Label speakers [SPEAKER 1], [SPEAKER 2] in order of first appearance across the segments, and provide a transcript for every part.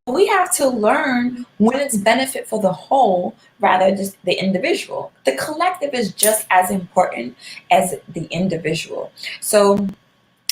[SPEAKER 1] We have to learn when it's benefit for the whole rather just the individual. The collective is just as important as the individual. So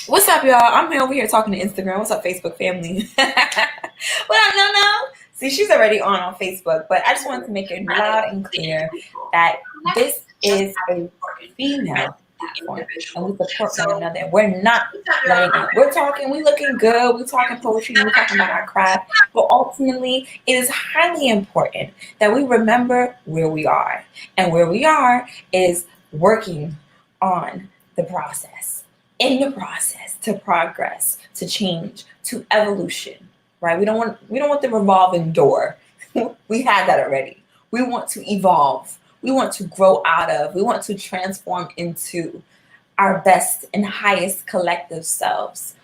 [SPEAKER 1] what's up, y'all? I'm over here talking to Instagram. What's up, Facebook family? What up, Nono? See, she's already on Facebook, but I just wanted to make it loud and clear that this is a female platform, and we support one another. We're not letting up. We're talking, we looking good, we're talking poetry, we're talking about our craft, but ultimately it is highly important that we remember where we are. And where we are is working on the process, in the process, to progress, to change, to evolution, right? We don't want the revolving door. We had that already. We want to evolve. We want to grow out of, we want to transform into our best and highest collective selves.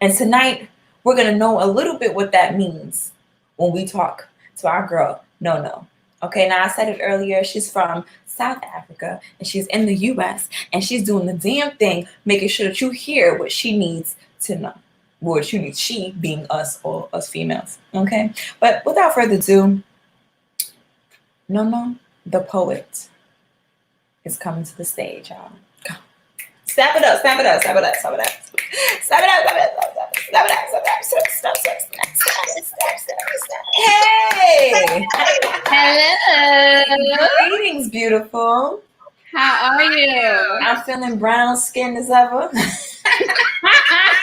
[SPEAKER 1] And tonight, we're going to know a little bit what that means when we talk to our girl, Nono. Okay, now I said it earlier, she's from South Africa, and she's in the US, and she's doing the damn thing, making sure that you hear what she needs to know. What she needs, she being us, or us females, okay? But without further ado, Nono, the poet, is coming to the stage, y'all. Go. Snap it up, snap it up, snap it up, snap it up. Snap it up, snap it up, snap it up, snap it up, snap it up, Hey!
[SPEAKER 2] Hello.
[SPEAKER 1] Greetings, beautiful.
[SPEAKER 2] How are you?
[SPEAKER 1] I'm feeling brown skinned as ever.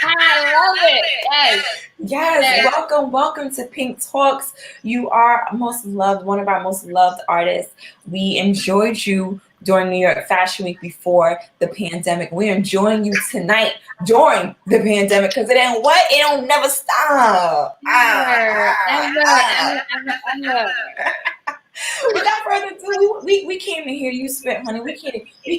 [SPEAKER 2] I love it.
[SPEAKER 1] Yes, welcome to Pink Talks. You are most loved, one of our most loved artists. We enjoyed you during New York Fashion Week before the pandemic. We're enjoying you tonight during the pandemic because it ain't what? It don't never stop.
[SPEAKER 2] Ever.
[SPEAKER 1] Without further ado, we came to hear you spit, honey. We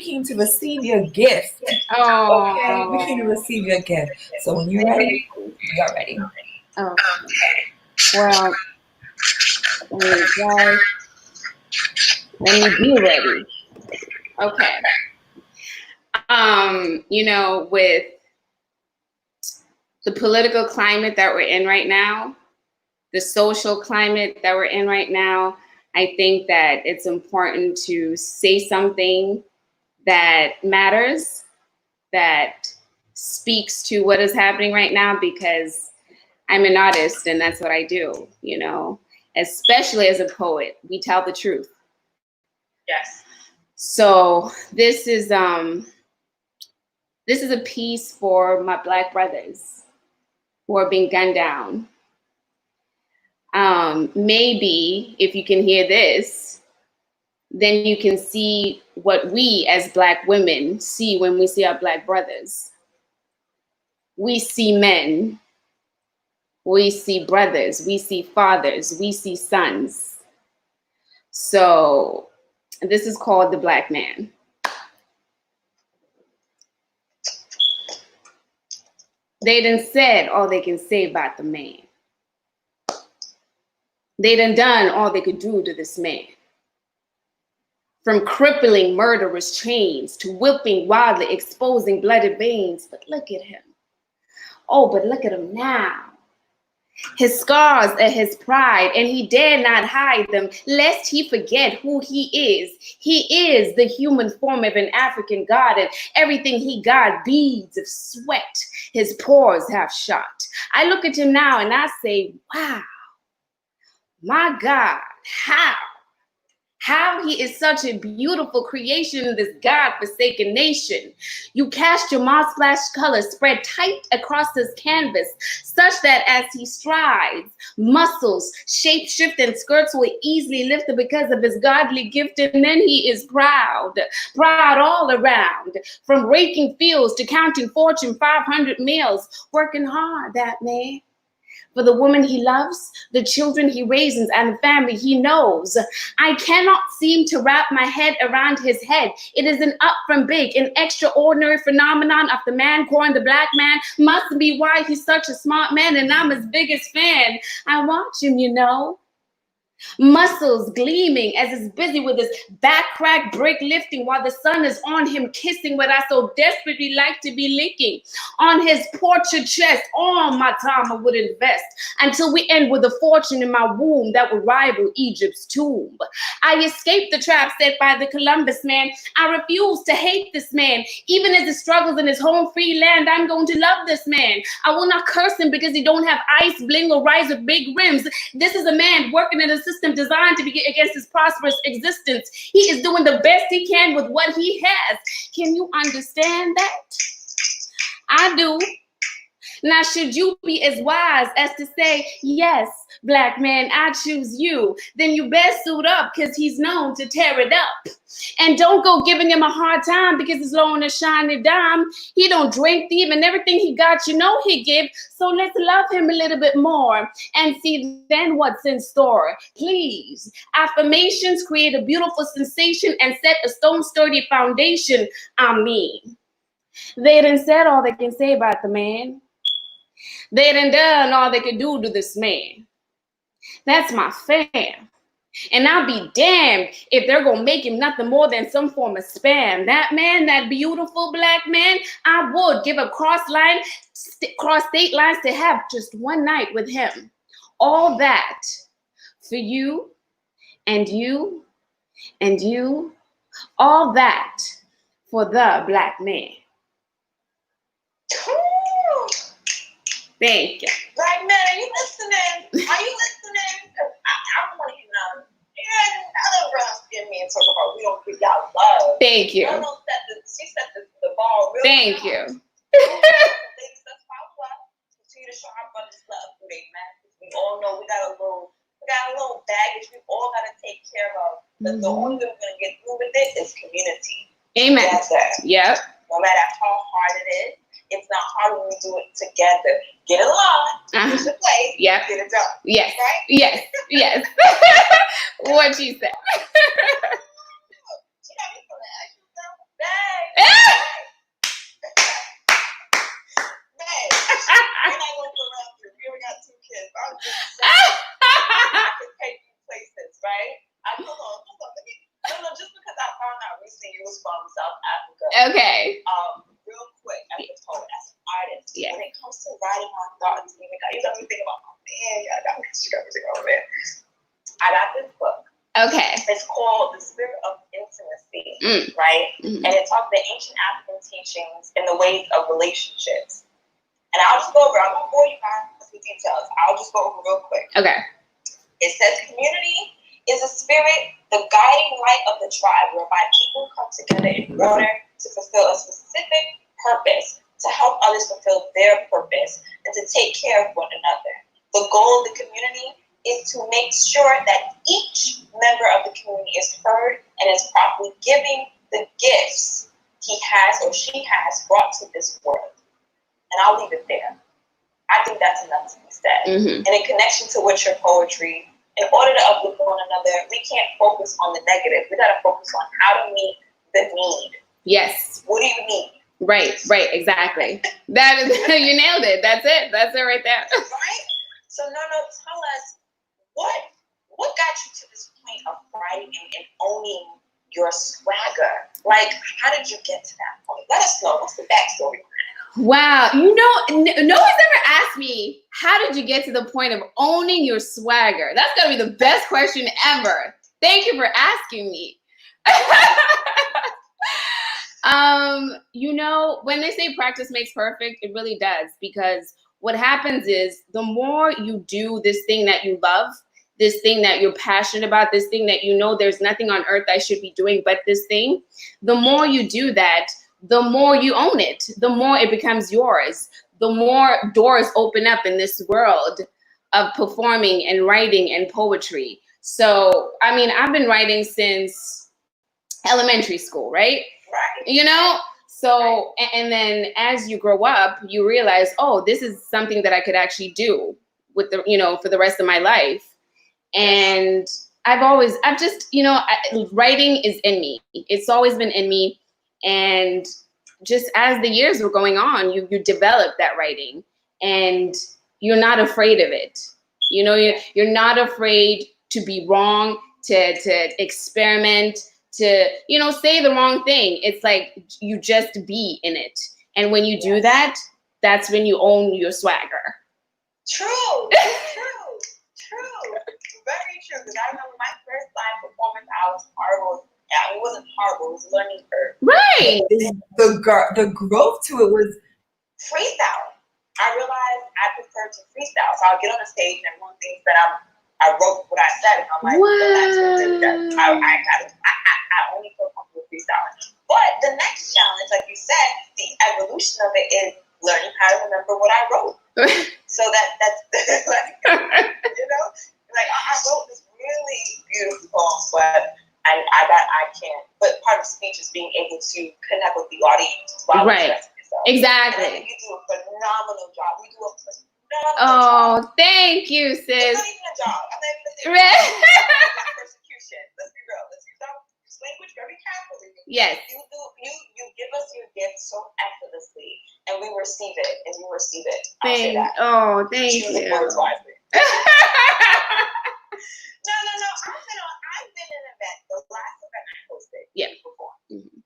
[SPEAKER 1] came to receive your gift.
[SPEAKER 2] Oh.
[SPEAKER 1] Okay, we came to receive your gift. So when you're ready, we are ready.
[SPEAKER 2] Okay. Well, guys, let me be ready. Okay. With the political climate that we're in right now, the social climate that we're in right now, I think that it's important to say something that matters, that speaks to what is happening right now, because I'm an artist and that's what I do, especially as a poet. We tell the truth.
[SPEAKER 1] Yes.
[SPEAKER 2] So this is This is a piece for my Black brothers who are being gunned down. Maybe if you can hear this, then you can see what we as Black women see when we see our Black brothers. We see men, we see brothers, we see fathers, we see sons. So this is called The Black Man. They done said all they can say about the man. They done all they could do to this man. From crippling murderous chains to whipping wildly, exposing blooded veins. But look at him. Oh, but look at him now. His scars are his pride, and he dare not hide them, lest he forget who he is. He is the human form of an African god, and everything he got, beads of sweat, his pores have shot. I look at him now and I say, wow, my God, how he is such a beautiful creation in this God-forsaken nation. You cast your moss-splash colors spread tight across his canvas, such that as he strides, muscles, shape-shift, and skirts will easily lift because of his godly gift, and then he is proud all around, from raking fields to counting Fortune 500 meals, working hard, that man. For the woman he loves, the children he raises, and the family he knows. I cannot seem to wrap my head around his head. It is an up from big, an extraordinary phenomenon of the man calling the Black man. Must be why he's such a smart man, and I'm his biggest fan. I watch him, you know. Muscles gleaming as he's busy with his back crack brick lifting while the sun is on him kissing what I so desperately like to be licking. On his portrait chest, all my time I would invest until we end with a fortune in my womb that would rival Egypt's tomb. I escaped the trap set by the Columbus man. I refuse to hate this man. Even as he struggles in his home free land, I'm going to love this man. I will not curse him because he don't have ice, bling, or rise with big rims. This is a man working in a system designed to be against his prosperous existence. He is doing the best he can with what he has. Can you understand that? I do. Now, should you be as wise as to say, yes, Black man, I choose you, then you best suit up because he's known to tear it up. And don't go giving him a hard time because he's low on a shiny dime. He don't drink, thieve, and everything he got, you know he give. So let's love him a little bit more and see then what's in store. Please, affirmations create a beautiful sensation and set a stone sturdy foundation. I mean, they done said all they can say about the man. They done all they could do to this man. That's my fam. And I'll be damned if they're going to make him nothing more than some form of spam. That man, that beautiful Black man, I would give a cross state lines to have just one night with him. All that for you and you and you. All that for the Black man. Thank you.
[SPEAKER 1] Black man, are you listening? Are you listening? Because I want to know. Yeah, another round skin me and talk about we don't give y'all love.
[SPEAKER 2] Thank you.
[SPEAKER 1] Nono she set the ball real
[SPEAKER 2] Thank
[SPEAKER 1] high.
[SPEAKER 2] you.
[SPEAKER 1] Ladies, let's follow up. Continue to show our brothers love through their masses. We all know we got a little baggage we all got to take care of. But the only way we're going to get through with it is community.
[SPEAKER 2] Amen.
[SPEAKER 1] Together.
[SPEAKER 2] Yep.
[SPEAKER 1] No matter how hard it is, it's not hard when we do it together. Get along, push the place,
[SPEAKER 2] yep.
[SPEAKER 1] Get it done.
[SPEAKER 2] Yes.
[SPEAKER 1] Right?
[SPEAKER 2] Yes. Yes. What she said.
[SPEAKER 1] She got me for the extra stuff. Babe. We're not going to go around here. We only got 2 kids. I'm just saying. I can take you places, right? Hold on. No, just because I found out recently you was from South Africa.
[SPEAKER 2] Okay.
[SPEAKER 1] Real quick, as a poet, as an artist,
[SPEAKER 2] yeah.
[SPEAKER 1] When it comes to writing my thoughts, you got me thinking about my man. You got me thinking about my man. I got this book.
[SPEAKER 2] Okay.
[SPEAKER 1] It's called The Spirit of Intimacy, right? Mm-hmm. And it talks the ancient African teachings and the ways of relationships. And I'll just go over. I'm going to bore you guys with details. I'll just go over real quick.
[SPEAKER 2] Okay.
[SPEAKER 1] It says community is a spirit, the guiding light of the tribe, whereby people come together in order to fulfill a specific
[SPEAKER 3] purpose, to help others fulfill their purpose, and to take care of one another. The goal of the community is to make sure that each member of the community is heard and is properly giving the gifts he has or she has brought to this world. And I'll leave it there. I think that's enough to be said.
[SPEAKER 2] Mm-hmm.
[SPEAKER 3] And in connection to what your poetry, in order to uplift one another, we can't focus on the negative. We got to focus on how to meet the need.
[SPEAKER 2] Yes.
[SPEAKER 3] What do you need?
[SPEAKER 2] Right, exactly. That is, you nailed it. That's it right there.
[SPEAKER 3] Right? So Nono, tell us what got you to this point of writing and owning your swagger? Like, how did you get to that point? Let us know. What's the backstory?
[SPEAKER 2] Wow, no one's ever asked me, how did you get to the point of owning your swagger? That's gotta be the best question ever. Thank you for asking me. When they say practice makes perfect, it really does, because what happens is the more you do this thing that you love, this thing that you're passionate about, this thing that you know there's nothing on earth I should be doing but this thing, the more you do that, the more you own it, the more it becomes yours, the more doors open up in this world of performing and writing and poetry. So, I mean, I've been writing since elementary school, right?
[SPEAKER 3] Right.
[SPEAKER 2] So, and then as you grow up, you realize, oh, this is something that I could actually do with for the rest of my life. And writing is in me. It's always been in me. And just as the years were going on, you develop that writing, and you're not afraid of it. You're not afraid to be wrong, to experiment, to, say the wrong thing. It's like you just be in it. And when you do that, that's when you own your swagger.
[SPEAKER 3] True. Very true. Because I remember my first live performance, I was horrible. It wasn't horrible. It was a learning curve.
[SPEAKER 2] Right.
[SPEAKER 1] The growth to it was
[SPEAKER 3] freestyle. I realized I prefer to freestyle. So I'll get on the stage and everyone thinks that I wrote what I said. And I'm like, I only feel comfortable freestyling. But the next challenge, like you said, the evolution of it is learning how to remember what I wrote. So that's like, I wrote this really beautiful poem, but I can't. But part of speech is being able to connect with the audience while expressing yourself.
[SPEAKER 2] Exactly.
[SPEAKER 3] And I think you do a phenomenal job. We do a phenomenal job.
[SPEAKER 2] Thank you, sis.
[SPEAKER 3] It's not even a job. I mean, persecution. Let's be real. Let's use our language very carefully.
[SPEAKER 2] Yes.
[SPEAKER 3] You give us your gift so effortlessly, and we receive it, and you receive it.
[SPEAKER 2] Thank you.
[SPEAKER 3] Choose words wisely. No. I've been in an event, the last event I hosted before.
[SPEAKER 2] Mm-hmm.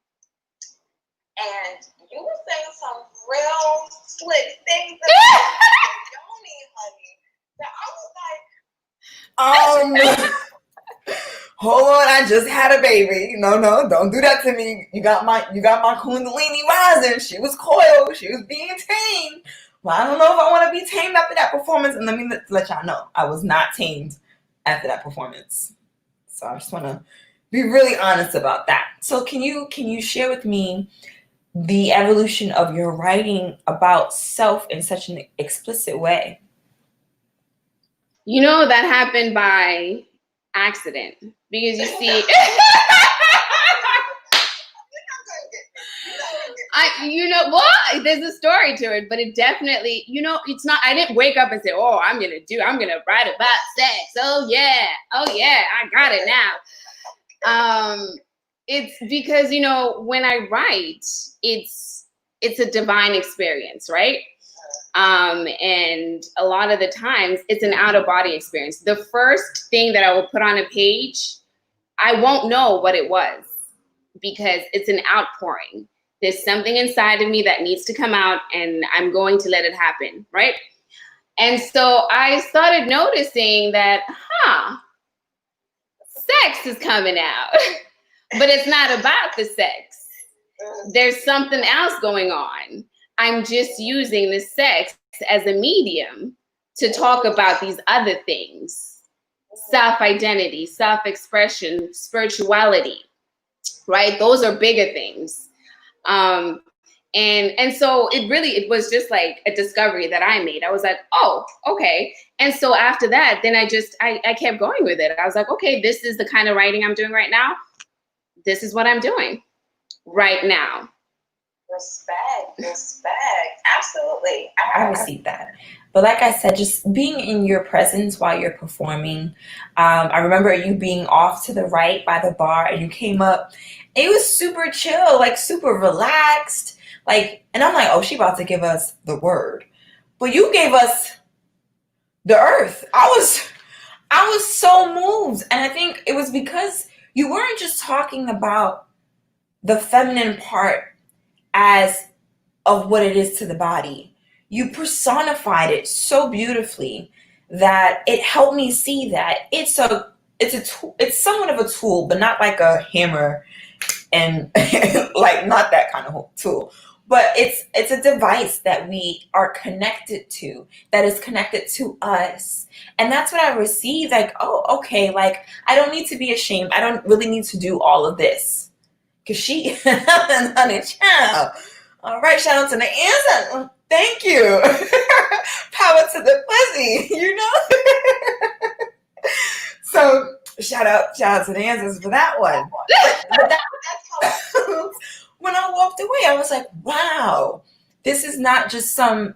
[SPEAKER 3] And you were saying some real slick things about Yoni, honey. That I was
[SPEAKER 1] like, hold on, I just had a baby. No, don't do that to me. You got my Kundalini rising. She was coiled. She was being tamed. Well, I don't know if I want to be tamed after that performance. And let me let y'all know, I was not tamed after that performance. So I just want to be really honest about that. So can you share with me the evolution of your writing about self in such an explicit way?
[SPEAKER 2] That happened by accident, because you see, there's a story to it, but it definitely, it's not, I didn't wake up and say, oh, I'm going to write about sex. Oh yeah, I got it now. It's because, when I write, it's a divine experience, right? And a lot of the times it's an out of body experience. The first thing that I will put on a page, I won't know what it was, because it's an outpouring. There's something inside of me that needs to come out, and I'm going to let it happen, right? And so I started noticing that, sex is coming out, but it's not about the sex. There's something else going on. I'm just using the sex as a medium to talk about these other things: self-identity, self-expression, spirituality, right? Those are bigger things. And so it was just like a discovery that I made. I was like, oh, okay. And so after that, then I kept going with it. I was like, okay, this is the kind of writing I'm doing right now. This is what I'm doing right now.
[SPEAKER 3] Respect. Absolutely.
[SPEAKER 1] I received that. But like I said, just being in your presence while you're performing. I remember you being off to the right by the bar and you came up. It was super chill, like super relaxed. Like, and I'm like, oh, she about to give us the word. But you gave us the earth. I was so moved. And I think it was because you weren't just talking about the feminine part as of what it is to the body. You personified it so beautifully that it helped me see that it's a tool, it's somewhat of a tool, but not like a hammer and like not that kind of tool. But it's a device that we are connected to, that is connected to us. And that's what I received. Like, oh, okay, like I don't need to be ashamed. I don't really need to do all of this. Cause she honey child. All right, shout out to the answer. Thank you. Power to the pussy, you know? So shout out to the answers for that one. But that's how when I walked away, I was like, wow, this is not just some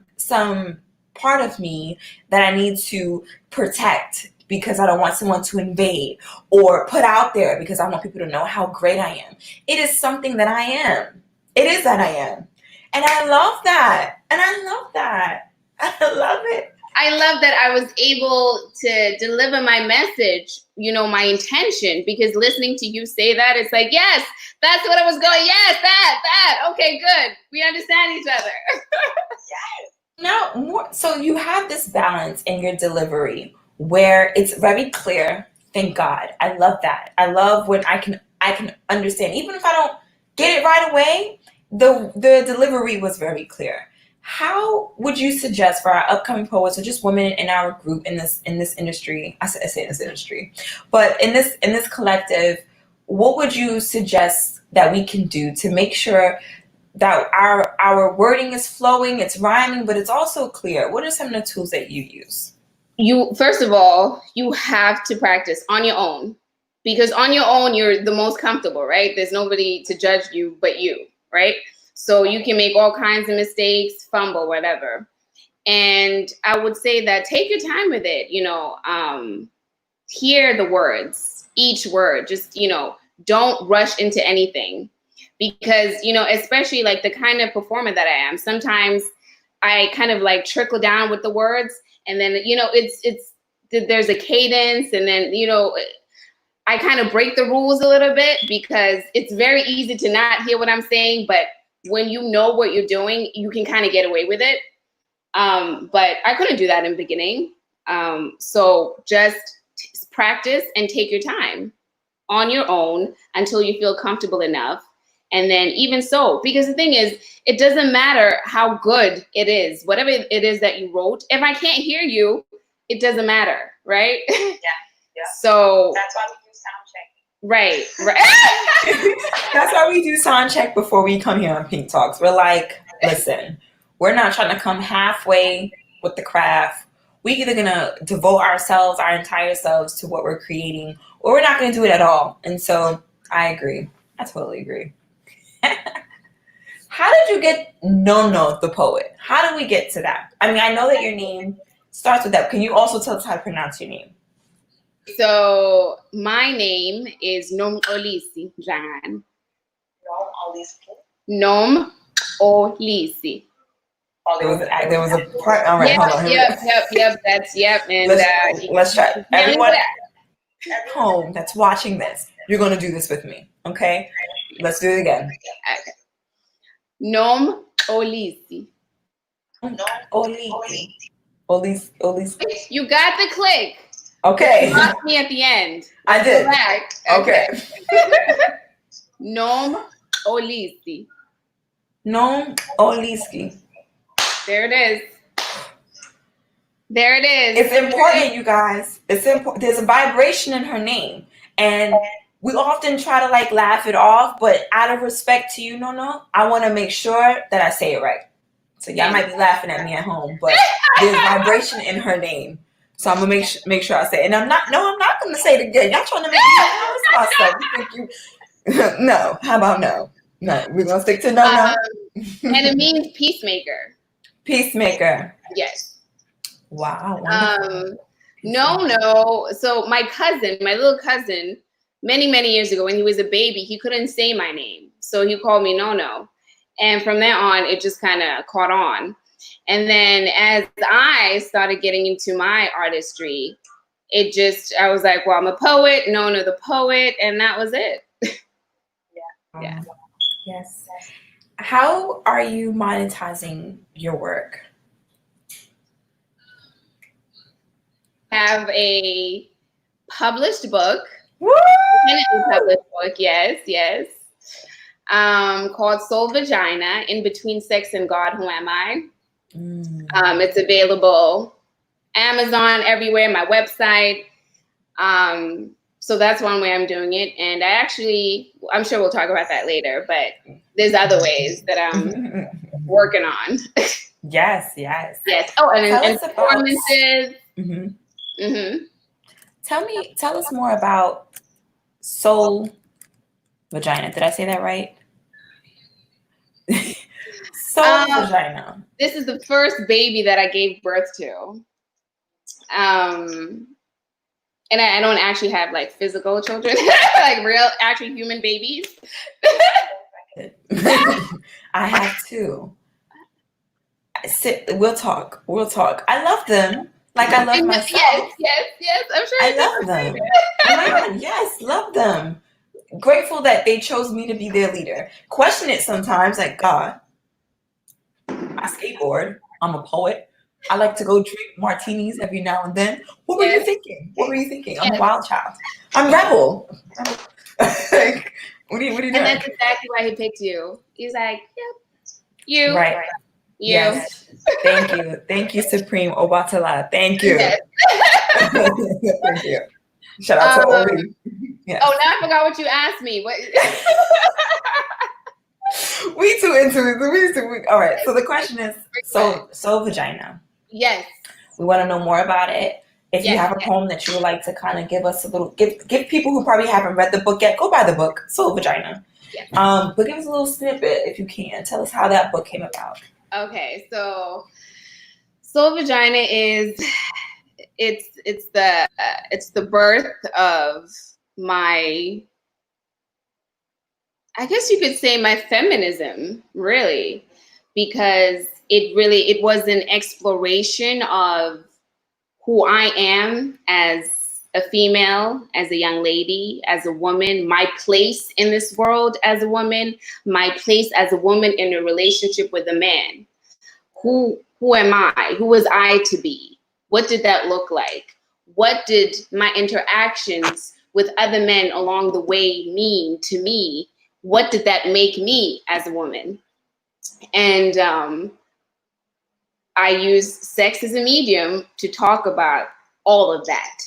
[SPEAKER 1] part of me that I need to protect because I don't want someone to invade or put out there because I want people to know how great I am. It is something that I am. It is that I am. And I love that. And I love that. I love it.
[SPEAKER 2] I love that I was able to deliver my message, you know, my intention, because listening to you say that, it's like, yes, that's what I was going. Yes, that. Okay, good. We understand each other.
[SPEAKER 3] Yes.
[SPEAKER 1] Now, more so you have this balance in your delivery where it's very clear. Thank God. I love that. I love when I can understand, even if I don't get it right away, the delivery was very clear. How would you suggest for our upcoming poets or just women in our group in this industry? I say in this industry, but in this collective, what would you suggest that we can do to make sure that our wording is flowing, it's rhyming, but it's also clear? What are some of the tools that you use?
[SPEAKER 2] First of all, you have to practice on your own, because on your own, you're the most comfortable, right? There's nobody to judge you but you, right? So you can make all kinds of mistakes, fumble, whatever. And I would say that take your time with it, you know, hear the words, each word, just, you know, don't rush into anything. Because, you know, especially like the kind of performer that I am, sometimes I kind of like trickle down with the words, and then, you know, there's a cadence, and then, you know, I kind of break the rules a little bit because it's very easy to not hear what I'm saying, but when you know what you're doing, you can kind of get away with it. But I couldn't do that in the beginning. So just practice and take your time on your own until you feel comfortable enough. And then even so, because the thing is, it doesn't matter how good it is, whatever it is that you wrote, if I can't hear you, it doesn't matter, right?
[SPEAKER 3] Yeah.
[SPEAKER 2] So
[SPEAKER 3] that's why we do sound check.
[SPEAKER 2] Right.
[SPEAKER 1] That's why we do sound check before we come here on Pink Talks. We're like, listen, we're not trying to come halfway with the craft. We're either gonna devote ourselves, our entire selves, to what we're creating, or we're not gonna do it at all. And so I agree. I totally agree. How did you get Nono the poet? How did we get to that? I mean, I know that your name starts with that. Can you also tell us how to pronounce your name?
[SPEAKER 2] So my name is Nom Olisi Jan.
[SPEAKER 3] Nom Olisi.
[SPEAKER 2] Nom Olisi.
[SPEAKER 1] There was a part. All right, hold on.
[SPEAKER 2] Yep. That's And
[SPEAKER 1] let's try. Everyone at home that's watching this, you're gonna do this with me, okay? Let's do it again.
[SPEAKER 2] Okay. Nom Olisi.
[SPEAKER 1] Olisi.
[SPEAKER 2] You got the click.
[SPEAKER 1] Okay.
[SPEAKER 2] You lost me at the end.
[SPEAKER 1] I did. Okay.
[SPEAKER 2] Nom Olisi.
[SPEAKER 1] Nom Olisi.
[SPEAKER 2] There it is. There it is.
[SPEAKER 1] It's important, you guys. It's important. There's a vibration in her name, and we often try to like laugh it off, but out of respect to you, Nono, I want to make sure that I say it right. So y'all might be laughing at me at home, but there's vibration in her name. So I'm gonna make sure I say it. And I'm not gonna say it again. Y'all trying to make me embarrass myself. You think you no, how about no? No, we're gonna stick to no.
[SPEAKER 2] And it means peacemaker.
[SPEAKER 1] Peacemaker.
[SPEAKER 2] Yes.
[SPEAKER 1] Wow.
[SPEAKER 2] No. So my little cousin, many years ago when he was a baby, he couldn't say my name. So he called me Nono. And from there on, it just kind of caught on. And then as I started getting into my artistry, I was like, well, I'm a poet, Nono the poet, and that was it. Yeah.
[SPEAKER 1] Yes. How are you monetizing your work?
[SPEAKER 2] Have a published book.
[SPEAKER 1] Woo!
[SPEAKER 2] Published book, yes. Called Soul Vagina, In Between Sex and God, Who Am I? It's available Amazon, everywhere, my website. So that's one way I'm doing it. And I'm sure we'll talk about that later, but there's other ways that I'm working on.
[SPEAKER 1] Yes.
[SPEAKER 2] Oh, and performances.
[SPEAKER 1] Tell us more about Soul Vagina. Did I say that right? Soul Vagina.
[SPEAKER 2] This is the first baby that I gave birth to. And I don't actually have like physical children, like real, actually human babies.
[SPEAKER 1] I have two. We'll talk. I love them. Like I love myself.
[SPEAKER 2] Yes. I'm sure.
[SPEAKER 1] I love them. Man, yes, love them. Grateful that they chose me to be their leader. Question it sometimes, like, God, I skateboard. I'm a poet. I like to go drink martinis every now and then. What were you thinking? I'm a wild child. I'm rebel. Like, what are you doing?
[SPEAKER 2] And that's exactly why he picked you. He's like, yep, you.
[SPEAKER 1] Right.
[SPEAKER 2] You.
[SPEAKER 1] Yes. Thank you, Supreme Obatala. Thank you.
[SPEAKER 2] Yes.
[SPEAKER 1] Thank you. Shout out to Ori. Yes.
[SPEAKER 2] Oh, now I forgot what you asked me. What?
[SPEAKER 1] We too into it. All right. So the question is, Soul Vagina.
[SPEAKER 2] Yes.
[SPEAKER 1] We want to know more about it. If you have a poem that you would like to kind of give us a little, give people who probably haven't read the book yet, go buy the book, Soul Vagina.
[SPEAKER 2] Yes.
[SPEAKER 1] But give us a little snippet if you can. Tell us how that book came about.
[SPEAKER 2] Okay, so Soul Vagina is it's the birth of my, I guess you could say, my feminism, really, because it was an exploration of who I am as a female, as a young lady, as a woman, my place in this world as a woman, my place as a woman in a relationship with a man. Who am I? Who was I to be? What did that look like? What did my interactions with other men along the way mean to me? What did that make me as a woman? And I use sex as a medium to talk about all of that.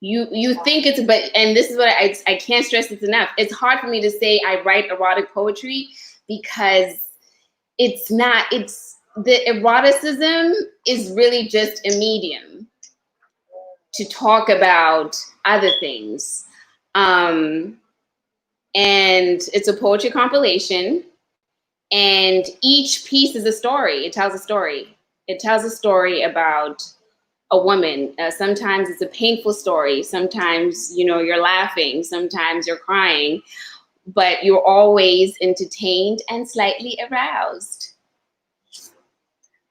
[SPEAKER 2] You think it's, but, and this is what I can't stress this enough. It's hard for me to say I write erotic poetry because it's not, the eroticism is really just a medium to talk about other things. And it's a poetry compilation, and each piece is a story. It tells a story. It tells a story about a woman. Sometimes it's a painful story. Sometimes, you're laughing. Sometimes you're crying, but you're always entertained and slightly aroused.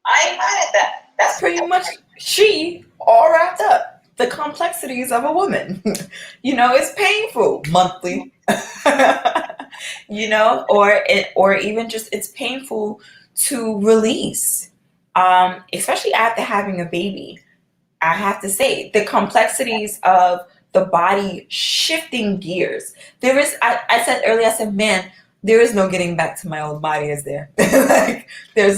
[SPEAKER 3] I ain't mad at that.
[SPEAKER 1] That's pretty much she all wrapped up. The complexities of a woman. It's painful monthly. Or even just it's painful to release. Especially after having a baby. I have to say, the complexities of the body shifting gears. There is, I said earlier, man, there is no getting back to my old body, is there? Like there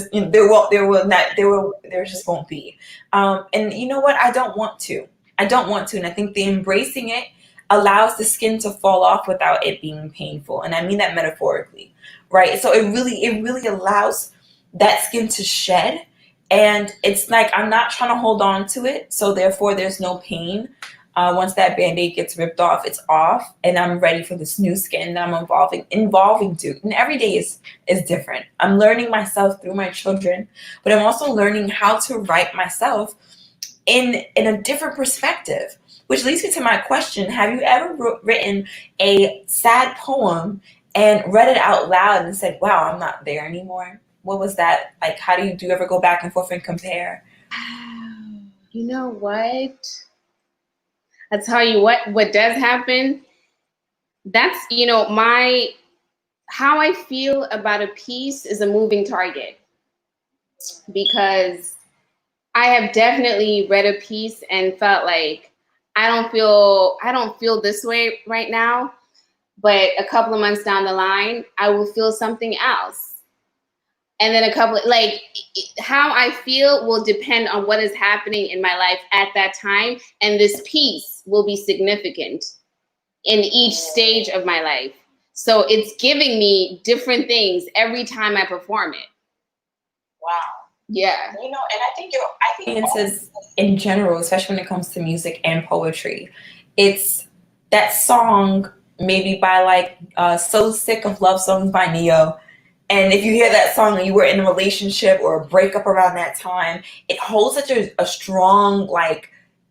[SPEAKER 1] just won't be. And you know what? I don't want to. And I think the embracing it allows the skin to fall off without it being painful. And I mean that metaphorically, right? So it really allows that skin to shed. And it's like, I'm not trying to hold on to it. So therefore there's no pain. Once that Band-Aid gets ripped off, it's off, and I'm ready for this new skin that I'm evolving to. And every day is different. I'm learning myself through my children, but I'm also learning how to write myself in a different perspective, which leads me to my question. Have you ever written a sad poem and read it out loud and said, wow, I'm not there anymore? What was that like? How do you ever go back and forth and compare?
[SPEAKER 2] You know what? I'll tell you what does happen. That's, how I feel about a piece is a moving target, because I have definitely read a piece and felt like I don't feel this way right now, but a couple of months down the line, I will feel something else. And then how I feel will depend on what is happening in my life at that time. And this piece will be significant in each stage of my life. So it's giving me different things every time I perform it.
[SPEAKER 3] Wow.
[SPEAKER 2] Yeah.
[SPEAKER 3] And I think
[SPEAKER 1] Experiences in general, especially when it comes to music and poetry, it's that song maybe by So Sick of Love Songs by Neo. And if you hear that song and you were in a relationship or a breakup around that time, it holds such a strong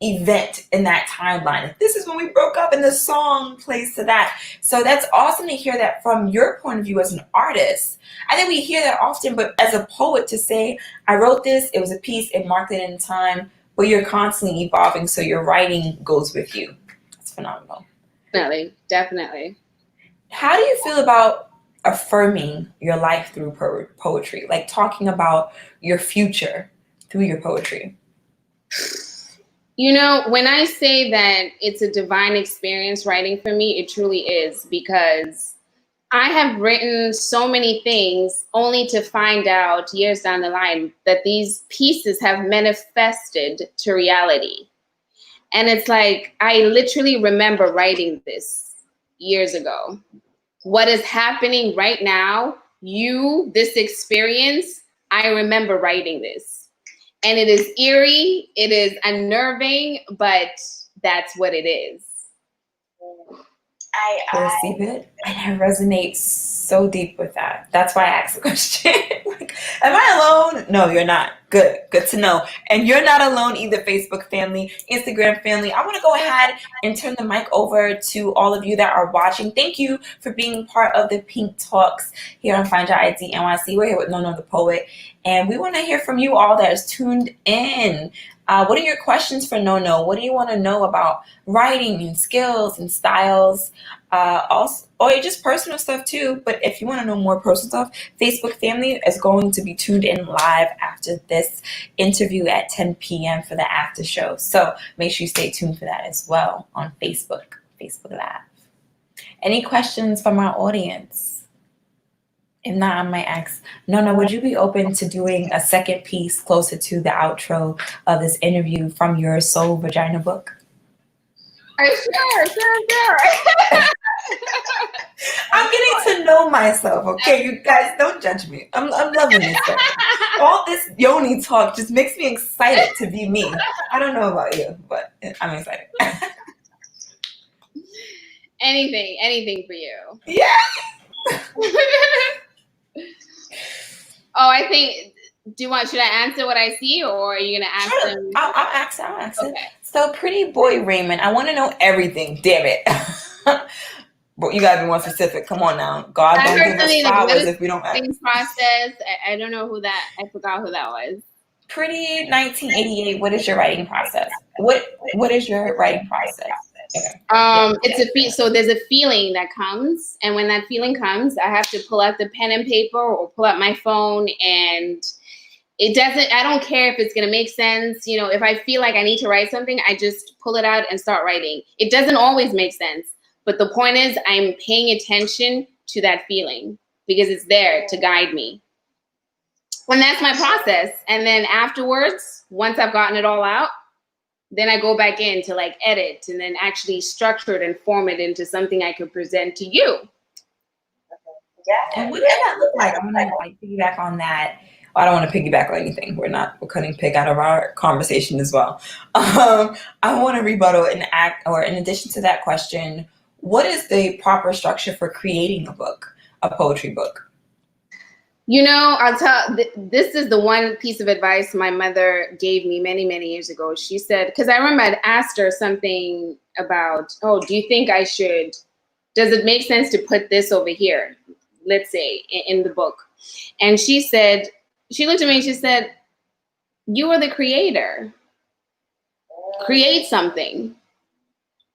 [SPEAKER 1] event in that timeline. This is when we broke up, and the song plays to that. So that's awesome to hear that from your point of view as an artist. I think we hear that often, but as a poet, to say, I wrote this, it was a piece, it marked it in time, but you're constantly evolving, so your writing goes with you. That's phenomenal.
[SPEAKER 2] Definitely.
[SPEAKER 1] How do you feel about affirming your life through poetry, like talking about your future through your poetry?
[SPEAKER 2] When I say that it's a divine experience writing for me, it truly is, because I have written so many things only to find out years down the line that these pieces have manifested to reality. And it's like, I literally remember writing this years ago. What is happening right now, this experience, I remember writing this. And it is eerie, it is unnerving, but that's what it is.
[SPEAKER 1] I receive it, and I resonate so deep with that. That's why I asked the question. Am I alone? No, you're not. Good to know. And you're not alone either, Facebook family, Instagram family. I want to go ahead and turn the mic over to all of you that are watching. Thank you for being part of the Pink Talks here on Find Your ID NYC. We're here with Nono the Poet, and we want to hear from you all that is tuned in. What are your questions for Nono? What do you want to know about writing and skills and styles? Also, or just personal stuff too. But if you want to know more personal stuff, Facebook family is going to be tuned in live after this interview at 10 p.m. for the after show. So make sure you stay tuned for that as well on Facebook Live. Any questions from our audience? If not, I might ask, Nono, would you be open to doing a second piece closer to the outro of this interview from your Soul Vagina book?
[SPEAKER 2] Sure.
[SPEAKER 1] I'm getting to know myself, okay? You guys, don't judge me. I'm loving this stuff. All this yoni talk just makes me excited to be me. I don't know about you, but I'm excited.
[SPEAKER 2] Anything for you.
[SPEAKER 1] Yeah.
[SPEAKER 2] I think, should I answer what I see, or are you going to ask
[SPEAKER 1] Sure.
[SPEAKER 2] them?
[SPEAKER 1] I'll ask
[SPEAKER 2] Okay.
[SPEAKER 1] it. So, Pretty Boy Raymond, I want to know everything. Damn it. But you got to be more specific. Come on now. God don't give us flowers if we don't ask.
[SPEAKER 2] Process. I don't know I forgot who that was.
[SPEAKER 1] Pretty 1988, what is your writing process? What is your writing process?
[SPEAKER 2] It's so there's a feeling that comes, and when that feeling comes, I have to pull out the pen and paper or pull out my phone, and I don't care if it's gonna make sense. If I feel like I need to write something, I just pull it out and start writing. It doesn't always make sense, but the point is I'm paying attention to that feeling because it's there to guide me. And that's my process. And then afterwards, once I've gotten it all out, then I go back in to like edit and then actually structure it and form it into something I could present to you.
[SPEAKER 3] Yeah.
[SPEAKER 1] And what does that look like? I'm gonna like piggyback on that. Well, I don't want to piggyback on anything. We're cutting pig out of our conversation as well. I want to rebuttal and act, or in addition to that question, what is the proper structure for creating a poetry book?
[SPEAKER 2] You know, I'll tell, this is the one piece of advice my mother gave me many, many years ago. She said, because I remember I'd asked her something about, oh, do you think does it make sense to put this over here, let's say, in the book? And she said, she looked at me and she said, you are the creator. Create something,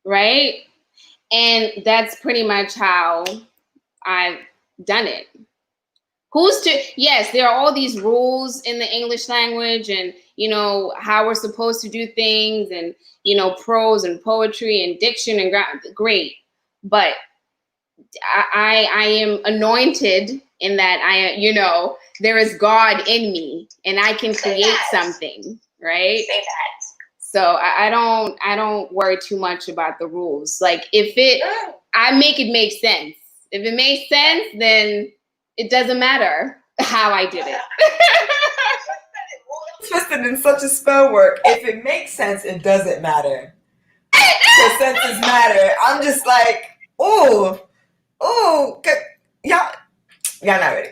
[SPEAKER 2] right? And that's pretty much how I've done it. Yes, there are all these rules in the English language and, you know, how we're supposed to do things and, you know, prose and poetry and diction and great. But I am anointed in that you know, there is God in me and I can create something, right?
[SPEAKER 3] Say that.
[SPEAKER 2] So I don't worry too much about the rules. Like I make it make sense. If it makes sense, then it doesn't matter how I did it.
[SPEAKER 1] Twisted in such a spell work. If it makes sense, it doesn't matter. Because senses matter. I'm just like, y'all not ready.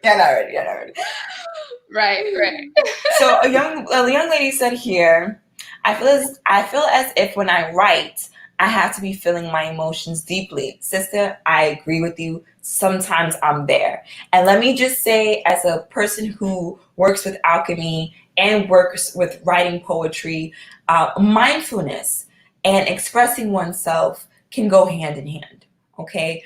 [SPEAKER 1] Y'all not ready.
[SPEAKER 2] Right.
[SPEAKER 1] So a young lady said here, I feel as if when I write, I have to be feeling my emotions deeply. Sister, I agree with you. Sometimes I'm there. And let me just say, as a person who works with alchemy and works with writing poetry, mindfulness and expressing oneself can go hand in hand. Okay?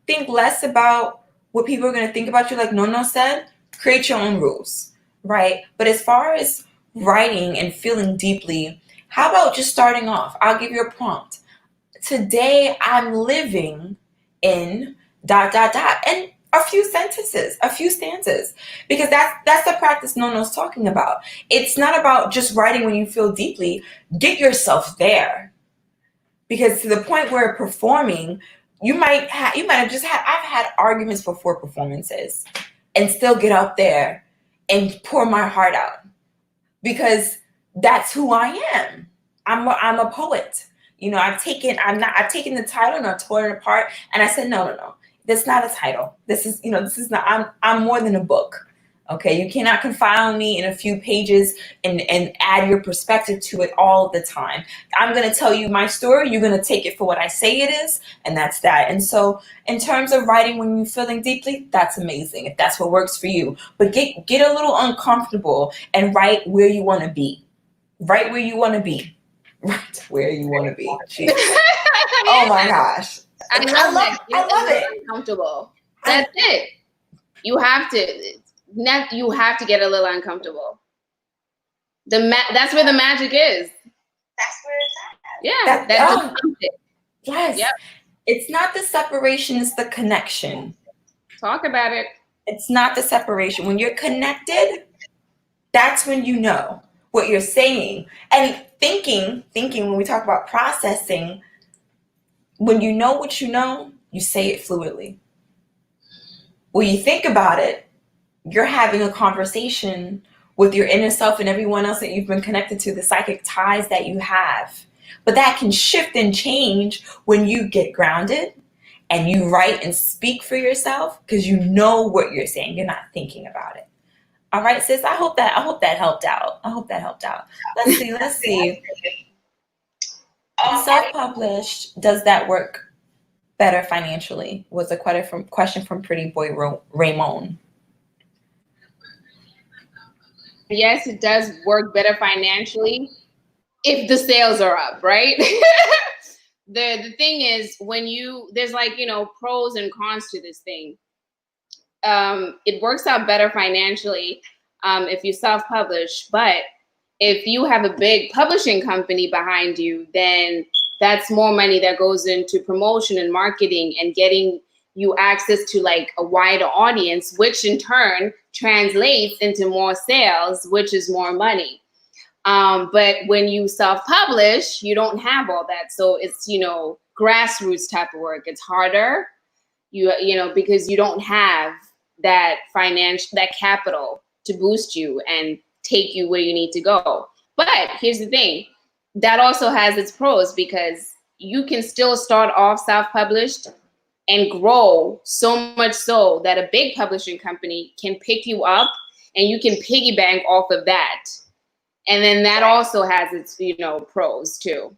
[SPEAKER 1] Think less about what people are going to think about you, like Nono said. Create your own rules, right? But as far as writing and feeling deeply, how about just starting off? I'll give you a prompt. Today I'm living in ... and a few stanzas, because that's the practice Nono's talking about. It's not about just writing when you feel deeply. Get yourself there, because to the point where performing, you might have just had. I've had arguments before performances, and still get up there and pour my heart out, because that's who I am. I'm a poet. You know, I've taken the title and I've torn it apart, and I said, no. That's not a title. This is not, I'm more than a book. Okay. You cannot confine me in a few pages and add your perspective to it all the time. I'm going to tell you my story. You're going to take it for what I say it is. And that's that. And so in terms of writing when you're feeling deeply, that's amazing if that's what works for you. But get a little uncomfortable and write where you want to be. Right where you want to be. Right where you want to be. Oh my gosh. I love it.
[SPEAKER 2] Uncomfortable. That's it. You have to get a little uncomfortable. That's where the magic is.
[SPEAKER 3] That's where it's at.
[SPEAKER 2] Yeah. That's
[SPEAKER 1] yes. Yep. It's not the separation, it's the connection.
[SPEAKER 2] Talk about it.
[SPEAKER 1] It's not the separation. When you're connected, that's when you know what you're saying. And thinking, when we talk about processing, when you know what you know, you say it fluidly. When you think about it, you're having a conversation with your inner self and everyone else that you've been connected to, the psychic ties that you have. But that can shift and change when you get grounded and you write and speak for yourself, because you know what you're saying. You're not thinking about it. All right, sis. I hope that helped out. Let's see. Self-published, does that work better financially? Was a question from Pretty Boy Raymond.
[SPEAKER 2] Yes, it does work better financially if the sales are up, right? The thing is, there's like, you know, pros and cons to this thing. It works out better financially if you self-publish, but if you have a big publishing company behind you, then that's more money that goes into promotion and marketing and getting you access to like a wider audience, which in turn translates into more sales, which is more money. But when you self-publish, you don't have all that. So it's, grassroots type of work. It's harder, because you don't have that that capital to boost you and take you where you need to go. But here's the thing, that also has its pros, because you can still start off self-published and grow so much so that a big publishing company can pick you up and you can piggyback off of that. And then that also has its, pros too.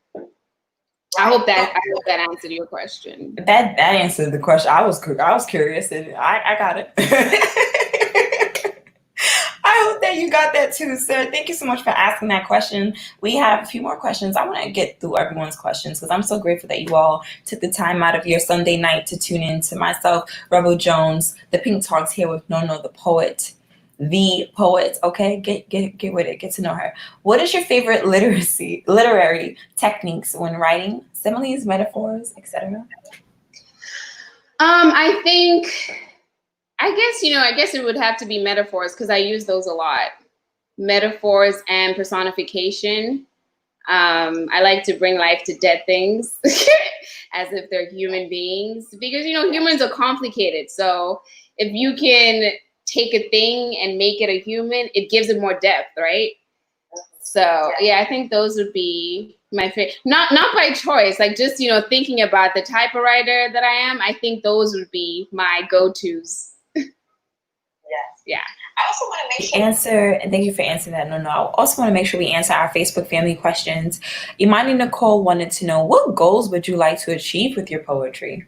[SPEAKER 2] I hope that answered your question.
[SPEAKER 1] That answered the question. I was curious, and I got it. I hope that you got that too, sir. Thank you so much for asking that question. We have a few more questions. I want to get through everyone's questions because I'm so grateful that you all took the time out of your Sunday night to tune in to myself, Rebel Jones, the Pink Talks here with Nono, the poet. The poet, okay? Get with it. Get to know her. What is your favorite literary techniques when writing? Similes, metaphors, etc.
[SPEAKER 2] I guess it would have to be metaphors, because I use those a lot. Metaphors and personification. I like to bring life to dead things as if they're human beings, because humans are complicated. So if you can take a thing and make it a human, it gives it more depth, right? So yeah, I think those would be my favorite. Not by choice, like just thinking about the type of writer that I am. I think those would be my go-tos.
[SPEAKER 3] Yes.
[SPEAKER 2] Yeah.
[SPEAKER 3] I also want to make sure.
[SPEAKER 1] And thank you for answering that. No. I also want to make sure we answer our Facebook family questions. Imani Nicole wanted to know, what goals would you like to achieve with your poetry?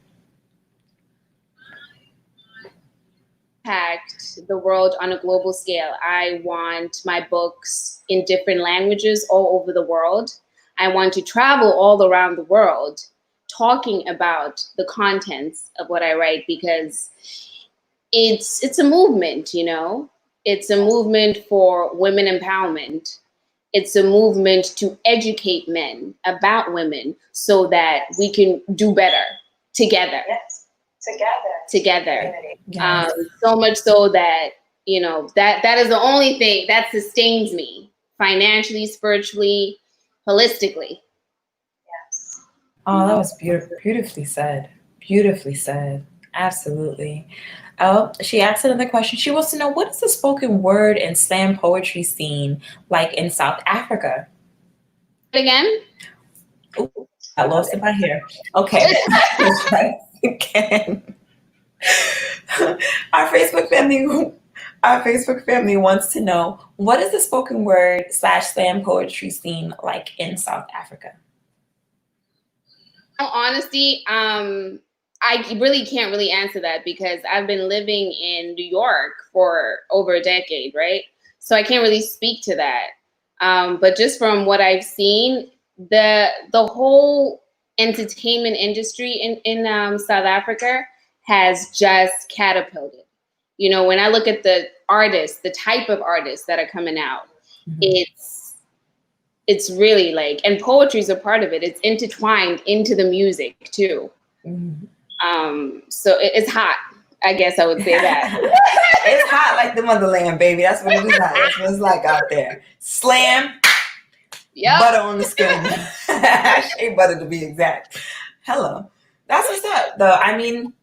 [SPEAKER 2] Impact the world on a global scale. I want my books in different languages all over the world. I want to travel all around the world talking about the contents of what I write, because it's a movement, It's a movement for women empowerment. It's a movement to educate men about women so that we can do better together.
[SPEAKER 3] Yes.
[SPEAKER 2] Together.
[SPEAKER 1] Yes.
[SPEAKER 2] So much so that, that is the only thing that sustains me financially, spiritually, holistically.
[SPEAKER 3] Yes.
[SPEAKER 1] Oh, that was beautifully said. Beautifully said. Absolutely. Oh, she asked another question. She wants to know, what is the spoken word and slam poetry scene like in South Africa?
[SPEAKER 2] Again?
[SPEAKER 1] Ooh, I lost it by here. Okay. Let's try it again. Our Facebook family wants to know, what is the spoken word / slam poetry scene like in South Africa?
[SPEAKER 2] Honesty, I really can't really answer that, because I've been living in New York for over a decade, right? So I can't really speak to that. But just from what I've seen, the whole entertainment industry in South Africa has just catapulted. When I look at the artists, the type of artists that are coming out, it's really and poetry is a part of it. It's intertwined into the music too.
[SPEAKER 1] Mm-hmm.
[SPEAKER 2] So it's hot. I guess I would say that.
[SPEAKER 1] It's hot like the motherland, baby. That's what it is like. That's what it's like out there. Slam, butter on the skin. Shea butter to be exact. Hello. That's what's up, though. I mean,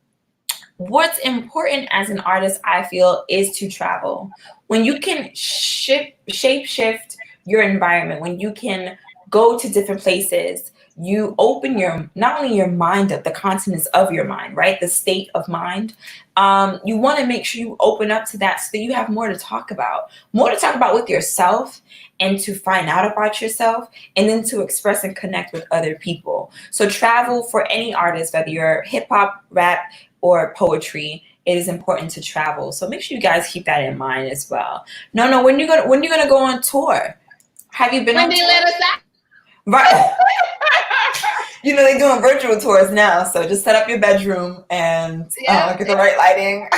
[SPEAKER 1] what's important as an artist, I feel, is to travel. When you can shape shift your environment, when you can go to different places, you open not only your mind, but the continents of your mind, right? The state of mind. You want to make sure you open up to that so that you have more to talk about with yourself, and to find out about yourself, and then to express and connect with other people. So travel for any artist, whether you're hip hop, rap, or poetry, it is important to travel. So make sure you guys keep that in mind as well. No, when you gonna go on tour? Have you been
[SPEAKER 2] when
[SPEAKER 1] on
[SPEAKER 2] they
[SPEAKER 1] tour?
[SPEAKER 2] let us out?
[SPEAKER 1] Right. They're doing virtual tours now, so just set up your bedroom and get the right lighting.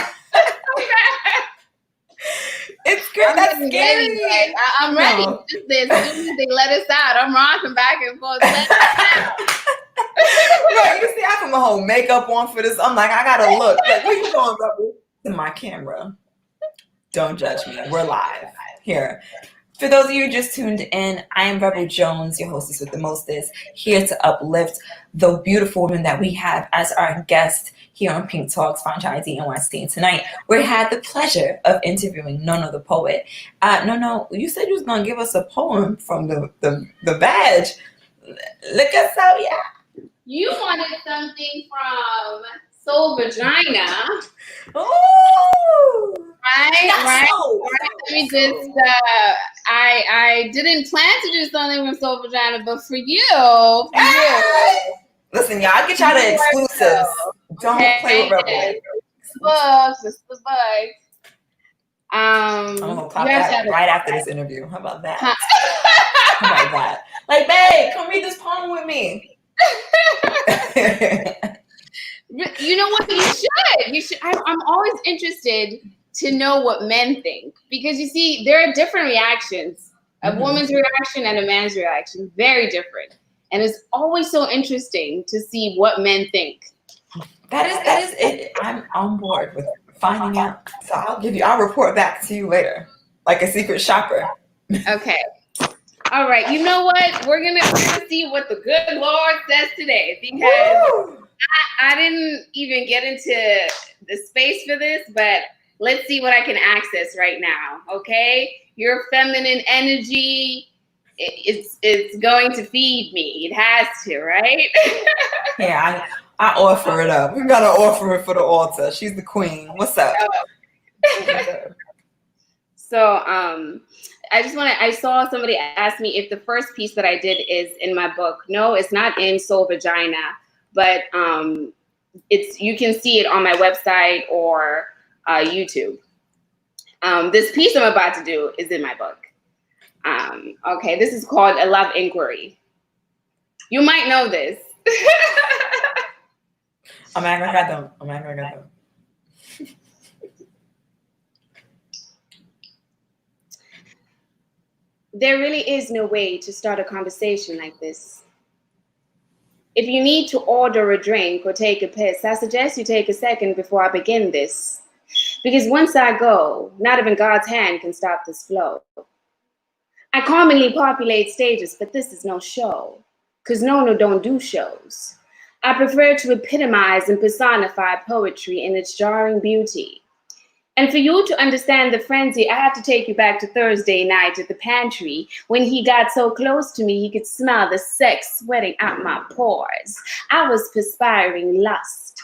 [SPEAKER 1] It's great. That's scary.
[SPEAKER 2] I'm ready. No. As soon as they let us out, I'm rocking back and forth. Let us out.
[SPEAKER 1] Right, you see, I put my whole makeup on for this. I'm like, I gotta look. Like, where you going, Rebel? To my camera. Don't judge me. We're live here. For those of you who just tuned in, I am Rebel Jones, your hostess with the mostest, here to uplift the beautiful women that we have as our guest here on Pink Talks Franchisee NYC. And tonight, we had the pleasure of interviewing Nono the poet. Nono, you said you was going to give us a poem from the badge. Look us out, yeah.
[SPEAKER 2] You wanted something from Soul Vagina.
[SPEAKER 1] Ooh!
[SPEAKER 2] Right. Let me just, I didn't plan to do something from Soul Vagina, but for you.
[SPEAKER 1] Listen, y'all, get y'all the exclusives. Don't play with Rebel.
[SPEAKER 2] It's the books.
[SPEAKER 1] I'm gonna pop that right after this interview. How about that? How about that? Like, babe, come read this poem with me.
[SPEAKER 2] You know what? You should. I'm always interested to know what men think, because you see, there are different reactions. A woman's reaction and a man's reaction, very different, and it's always so interesting to see what men think.
[SPEAKER 1] That is it. I'm on board with finding out. So I'll report back to you later, like a secret shopper.
[SPEAKER 2] Okay. All right. You know what? We're gonna see what the good Lord says today, because I didn't even get into the space for this, but let's see what I can access right now. Okay. Your feminine energy, it's going to feed me. It has to, right?
[SPEAKER 1] Yeah, I offer it up. We gotta offer it for the altar. She's the queen. What's up?
[SPEAKER 2] So I saw somebody ask me if the first piece that I did is in my book. No, it's not in Soul Vagina, but you can see it on my website or YouTube. This piece I'm about to do is in my book. Okay, this is called A Love Inquiry. You might know this.
[SPEAKER 1] I'm angry at them.
[SPEAKER 2] There really is no way to start a conversation like this. If you need to order a drink or take a piss, I suggest you take a second before I begin this. Because once I go, not even God's hand can stop this flow. I commonly populate stages, but this is no show. Because Nono don't do shows. I prefer to epitomize and personify poetry in its jarring beauty. And for you to understand the frenzy, I have to take you back to Thursday night at the pantry when he got so close to me he could smell the sex sweating out my pores. I was perspiring lust.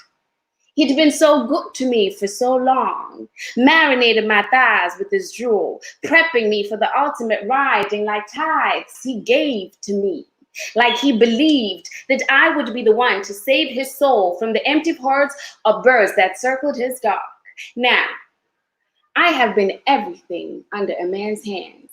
[SPEAKER 2] He'd been so good to me for so long, marinated my thighs with his drool, prepping me for the ultimate riding like tithes he gave to me. Like he believed that I would be the one to save his soul from the empty hordes of birds that circled his dog. Now, I have been everything under a man's hands.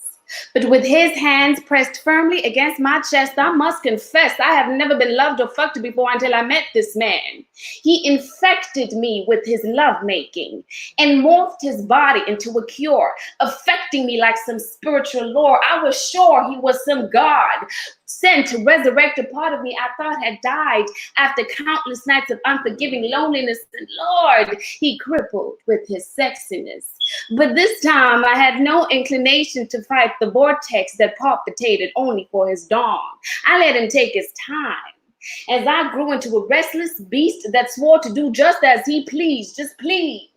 [SPEAKER 2] But with his hands pressed firmly against my chest, I must confess I have never been loved or fucked before until I met this man. He infected me with his lovemaking and morphed his body into a cure, affecting me like some spiritual lore. I was sure he was some god sent to resurrect a part of me I thought had died after countless nights of unforgiving loneliness. And Lord, he crippled with his sexiness. But this time I had no inclination to fight the vortex that palpitated only for his dawn. I let him take his time as I grew into a restless beast that swore to do just as he pleased. Just please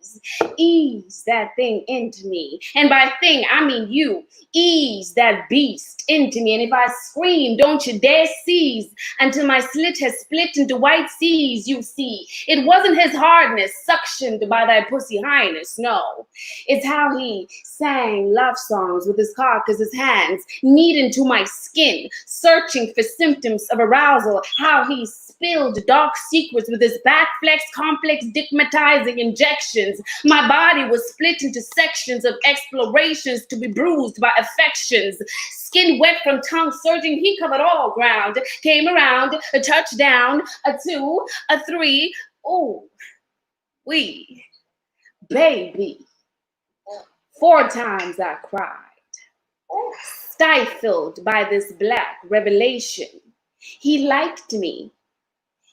[SPEAKER 2] ease that thing into me. And by thing, I mean you. Ease that beast into me. And if I scream, don't you dare seize until my slit has split into white seas. You see, it wasn't his hardness suctioned by thy pussy highness. No, it's how he sang love songs with his cock as his hands knead into my skin, searching for symptoms of arousal. How he spilled dark secrets with his back flex complex stigmatizing injections. My body was split into sections of explorations to be bruised by affections. Skin wet from tongue surging, he covered all ground. Came around, a touchdown, a 2, a 3. Ooh, we, baby. 4 times I cried, stifled by this black revelation. He liked me.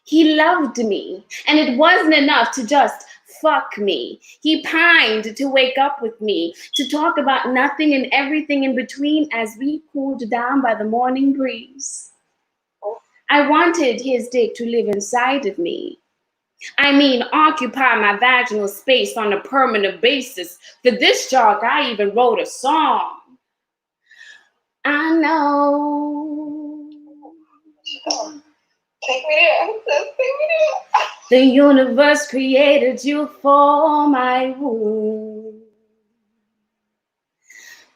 [SPEAKER 2] He loved me. And it wasn't enough to just fuck me. He pined to wake up with me, to talk about nothing and everything in between as we cooled down by the morning breeze. I wanted his dick to live inside of me. I mean, occupy my vaginal space on a permanent basis. For this jog, I even wrote a song. I know.
[SPEAKER 3] Take me there. Just take me there.
[SPEAKER 2] The universe created you for my womb.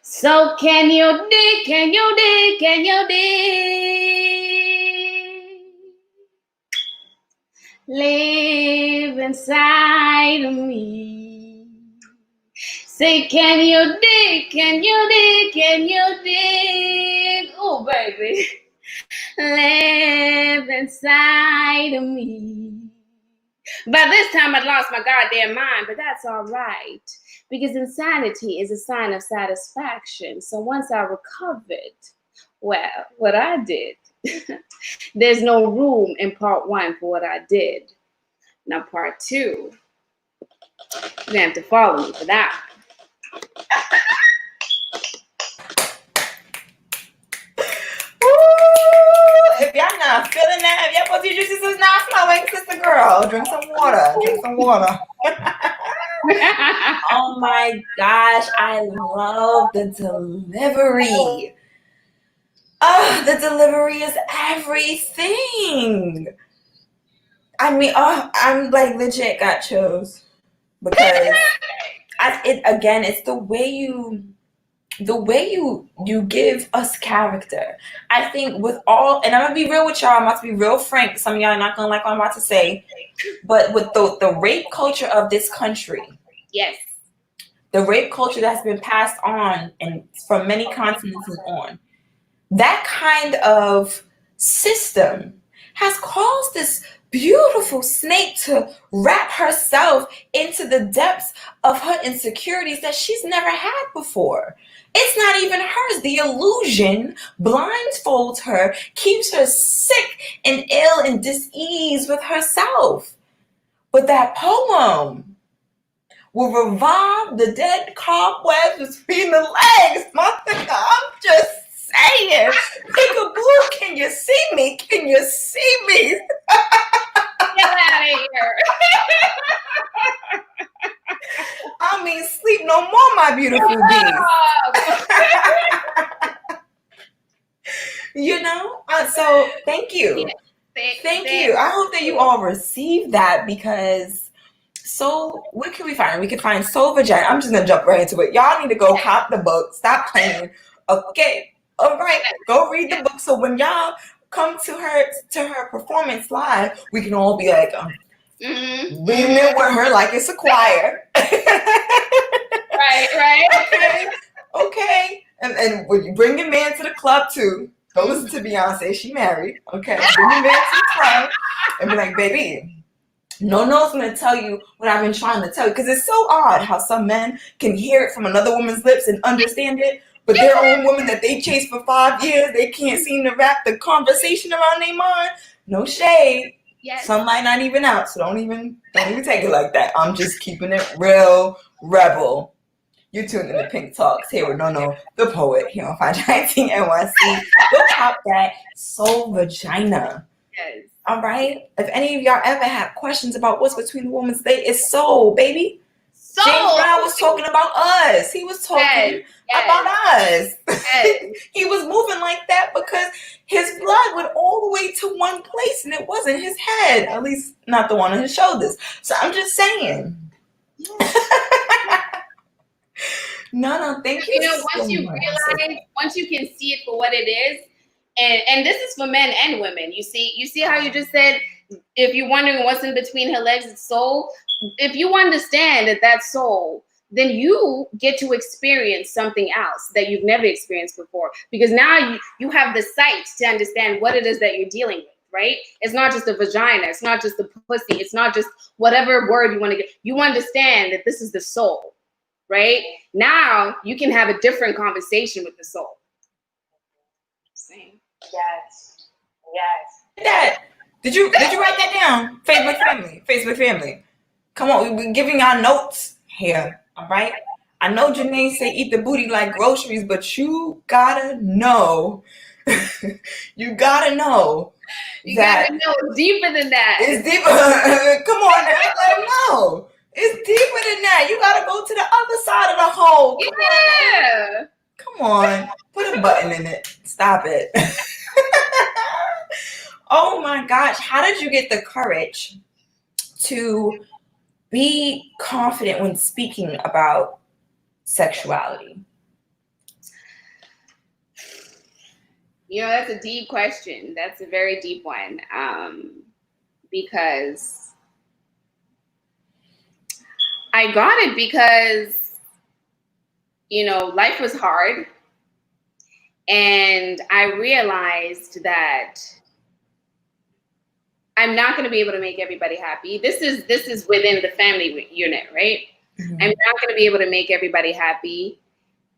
[SPEAKER 2] So can you dig, can you dig, can you dig? Live inside of me. Say, can you dig, can you dig, can you dig? Oh, baby. Live inside of me. By this time, I'd lost my goddamn mind, but that's all right. Because insanity is a sign of satisfaction. So once I recovered, well, what I did, there's no room in part 1 for what I did. Now, part 2, you're gonna have to follow me for that.
[SPEAKER 1] If y'all not feeling that, if y'all pussy juices is not flowing, sister girl, drink some water. Drink some water. Oh my gosh, I love the delivery. Oh, the delivery is everything. I mean, I'm like legit got chills because it's the way you give us character. I think with all, and I'm gonna be real with y'all. I'm about to be real frank. Some of y'all are not gonna like what I'm about to say, but with the rape culture of this country,
[SPEAKER 2] yes,
[SPEAKER 1] the rape culture that's been passed on and from many continents and on, that kind of system has caused this beautiful snake to wrap herself into the depths of her insecurities that she's never had before. It's not even hers. The illusion blindfolds her, keeps her sick and ill and dis-ease with herself. But that poem will revive the dead cobwebs between the legs. Motherfucker, I'm just saying. Peekaboo, can you see me? Can you see me?
[SPEAKER 2] get out of here.
[SPEAKER 1] I mean, sleep no more, my beautiful bees. You know? So thank you. Thank you. I hope that you all receive that because what can we find? We can find Soul Vagina. I'm just going to jump right into it. Y'all need to go cop the book. Stop playing. Okay. All right. Go read the book. So when y'all come to her performance live, we can all be like, reading it with her like it's a choir.
[SPEAKER 2] Right.
[SPEAKER 1] Okay. And when you bring your man to the club too, go listen to Beyonce. She married. Okay. Bring your man to the club and be like, baby, Nono's going to tell you what I've been trying to tell you. Because it's so odd how some men can hear it from another woman's lips and understand it. But their own woman that they chased for 5 years, they can't seem to wrap the conversation around their mind. No shade.
[SPEAKER 2] Yes.
[SPEAKER 1] Some might not even out, so don't even take it like that. I'm just keeping it real rebel. You're tuned in to Pink Talks here with Nono, the poet, here on 519 NYC. Go cop that Soul Vagina.
[SPEAKER 2] Yes.
[SPEAKER 1] All right? If any of y'all ever have questions about what's between the woman's leg, it's soul, baby.
[SPEAKER 2] Soul.
[SPEAKER 1] James Brown was talking about us. He was talking about us.
[SPEAKER 2] Yes.
[SPEAKER 1] He was moving like that because his blood went all the way to one place and it wasn't his head, at least not the one on his shoulders. So I'm just saying. No, thank you.
[SPEAKER 2] You know, once you realize, once you can see it for what it is, and this is for men and women. You see how you just said, if you're wondering what's in between her legs, it's soul. If you understand that that's soul, then you get to experience something else that you've never experienced before. Because now you have the sight to understand what it is that you're dealing with, right? It's not just a vagina. It's not just the pussy. It's not just whatever word you want to get. You understand that this is the soul, right? Now you can have a different conversation with the soul. Same.
[SPEAKER 3] Yes.
[SPEAKER 1] Dad, did you write that down? Facebook family. Come on, we're giving y'all notes here, all right? I know Janae say eat the booty like groceries, but you gotta know, you gotta know
[SPEAKER 2] You
[SPEAKER 1] that
[SPEAKER 2] gotta know it's deeper than that.
[SPEAKER 1] it's deeper. Come on now, let them know. It's deeper than that. You gotta go to the other side of the hole. Come on now. Come on. Put a button in it. Stop it. Oh my gosh. How did you get the courage to be confident when speaking about sexuality?
[SPEAKER 2] You know, that's a deep question. That's a very deep one. Because I got it because, you know, life was hard. And I realized that I'm not going to be able to make everybody happy. This is within the family unit, right? Mm-hmm. I'm not going to be able to make everybody happy.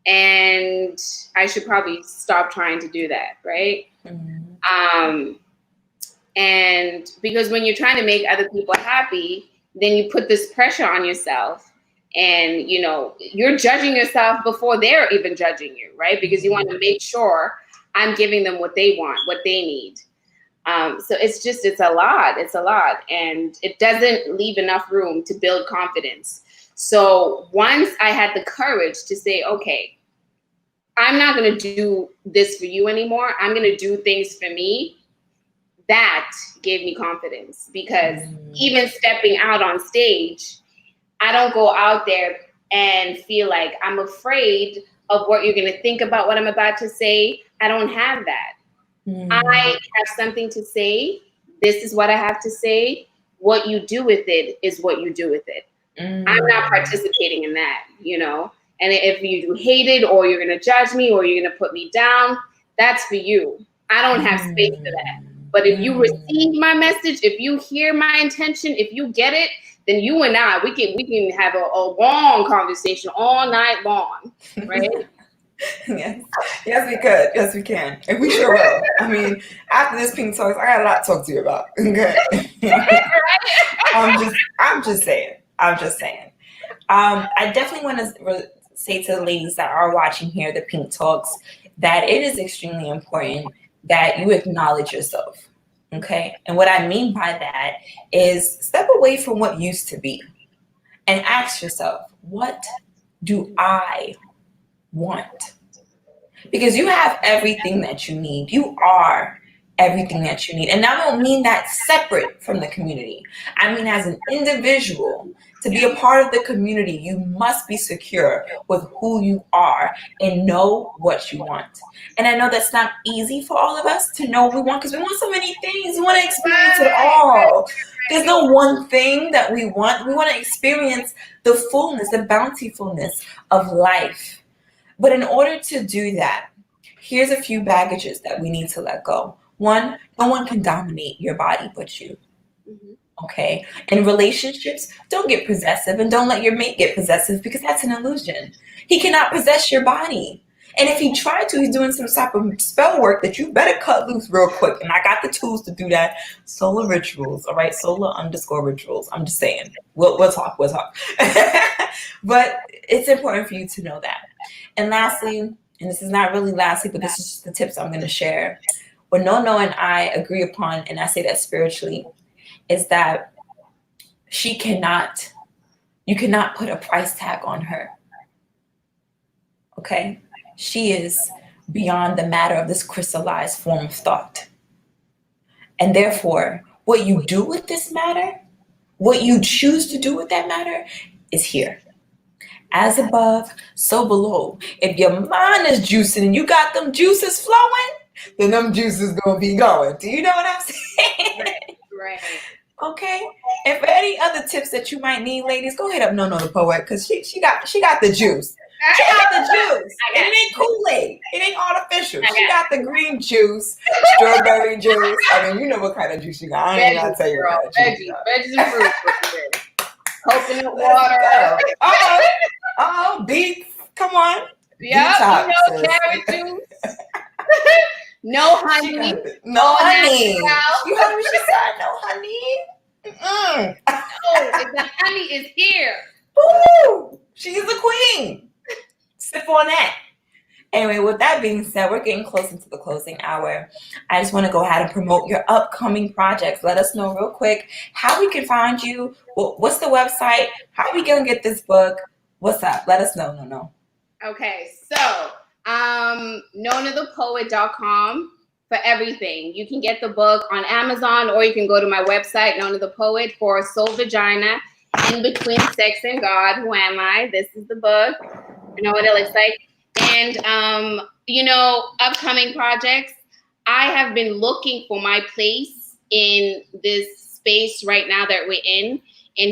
[SPEAKER 2] And I should probably stop trying to do that, right? Mm-hmm. And because when you're trying to make other people happy, then you put this pressure on yourself. And, you know, you're judging yourself before they're even judging you, right? Because you want to make sure I'm giving them what they want, what they need. So it's a lot. It's a lot. And it doesn't leave enough room to build confidence. So once I had the courage to say, okay, I'm not going to do this for you anymore. I'm going to do things for me. That gave me confidence because even stepping out on stage, I don't go out there and feel like I'm afraid of what you're going to think about what I'm about to say. I don't have that. I have something to say. This is what I have to say. What you do with it is what you do with it. I'm not participating in that, you know. And if you hate it or you're going to judge me or you're going to put me down, that's for you. I don't have space for that. But if you receive my message, if you hear my intention, if you get it, then you and I, we can have a long conversation all night long, right?
[SPEAKER 1] Yes, we could. Yes, we can. And we sure will. I mean, after this Pink Talks, I got a lot to talk to you about. Okay. I'm just saying. I definitely want to say to the ladies that are watching here, the Pink Talks, that it is extremely important that you acknowledge yourself. Okay. And what I mean by that is step away from what used to be and ask yourself, what do I want? Because you have everything that you need. You are everything that you need. And I don't mean that separate from the community. I mean, as an individual, to be a part of the community, you must be secure with who you are and know what you want. And I know that's not easy for all of us to know what we want because we want so many things. We want to experience it all. There's no one thing that we want. We want to experience the fullness, the bountifulness of life. But in order to do that, here's a few baggages that we need to let go. One, no one can dominate your body but you. Okay. In relationships, don't get possessive and don't let your mate get possessive because that's an illusion. He cannot possess your body. And if he tried to, he's doing some type of spell work that you better cut loose real quick. And I got the tools to do that. Solar rituals. All right. Solar_rituals. I'm just saying. We'll talk. But it's important for you to know that. And lastly, and this is not really lastly, but this is just the tips I'm going to share. What Nono and I agree upon, and I say that spiritually, is that you cannot put a price tag on her. Okay? She is beyond the matter of this crystallized form of thought. And therefore, what you do with this matter, what you choose to do with that matter is here. As above, so below. If your mind is juicing and you got them juices flowing, then them juices gonna be going. Do you know what I'm saying?
[SPEAKER 2] Right.
[SPEAKER 1] Okay. And for any other tips that you might need, ladies, go hit up Nono the Poet because she got the juice. She got the juice. And it ain't Kool-Aid. It ain't artificial. She got the green juice, strawberry juice. I mean, you know what kind of juice you got. I ain't gotta tell you what kind of juice you got.
[SPEAKER 2] Veggies and fruit. Coconut water.
[SPEAKER 1] Beets. Come on.
[SPEAKER 2] Yep.
[SPEAKER 1] Detox,
[SPEAKER 2] you know, carrot juice. No honey.
[SPEAKER 1] No honey. You heard what she said? No honey.
[SPEAKER 2] The honey is here.
[SPEAKER 1] Woo! She's the queen. Sip on that. Anyway, with that being said, we're getting close into the closing hour. I just want to go ahead and promote your upcoming projects. Let us know real quick how we can find you. What's the website? How are we going to get this book? What's up? Let us know, Nono.
[SPEAKER 2] Okay, so nonothepoet.com for everything. You can get the book on Amazon, or you can go to my website, Nono the Poet, for Soul Vagina, In Between Sex and God. Who am I? This is the book. You know what it looks like. And, upcoming projects. I have been looking for my place in this space right now that we're in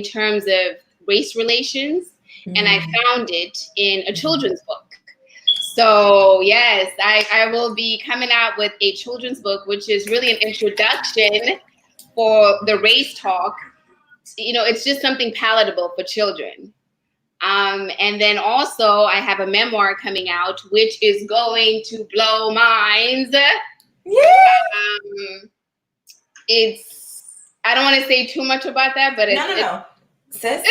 [SPEAKER 2] terms of race relations. And I found it in a children's book. So yes, I will be coming out with a children's book, which is really an introduction for the race talk. It's just something palatable for children. And then also I have a memoir coming out, which is going to blow minds.
[SPEAKER 1] Yeah.
[SPEAKER 2] I don't want to say too much about that, but
[SPEAKER 1] No. Sis,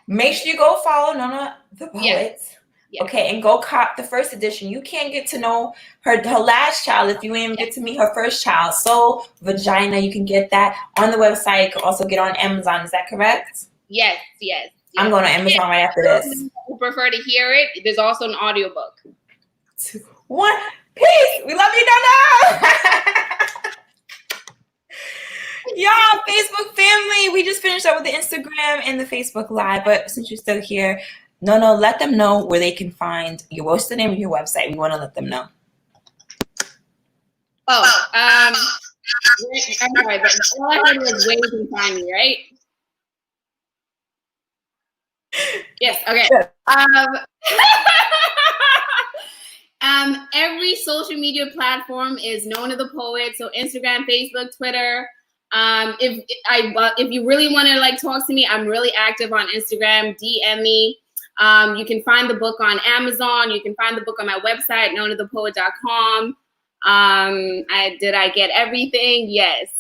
[SPEAKER 1] make sure you go follow Nono the Poet.
[SPEAKER 2] Yes.
[SPEAKER 1] Okay, and go cop the first edition. You can't get to know her last child if you ain't get to meet her first child. Soul Vagina, you can get that on the website. You can also get on Amazon. Is that correct?
[SPEAKER 2] Yes.
[SPEAKER 1] I'm going to Amazon right after this.
[SPEAKER 2] Who prefer to hear it? There's also an audiobook.
[SPEAKER 1] 2, 1. Peace. We love you, Nono. Y'all, Facebook family, we just finished up with the Instagram and the Facebook Live, but since you're still here, Nono, let them know where they can find you. What's the name of your website? We want to let them know.
[SPEAKER 2] I'm sorry, but all I heard was where you can find me, right? Yes, okay. Every social media platform is Nono the Poet, so Instagram, Facebook, Twitter. If you really want to talk to me, I'm really active on Instagram. DM me. You can find the book on Amazon. You can find the book on my website, nonothepoet.com. Did I get everything? Yes.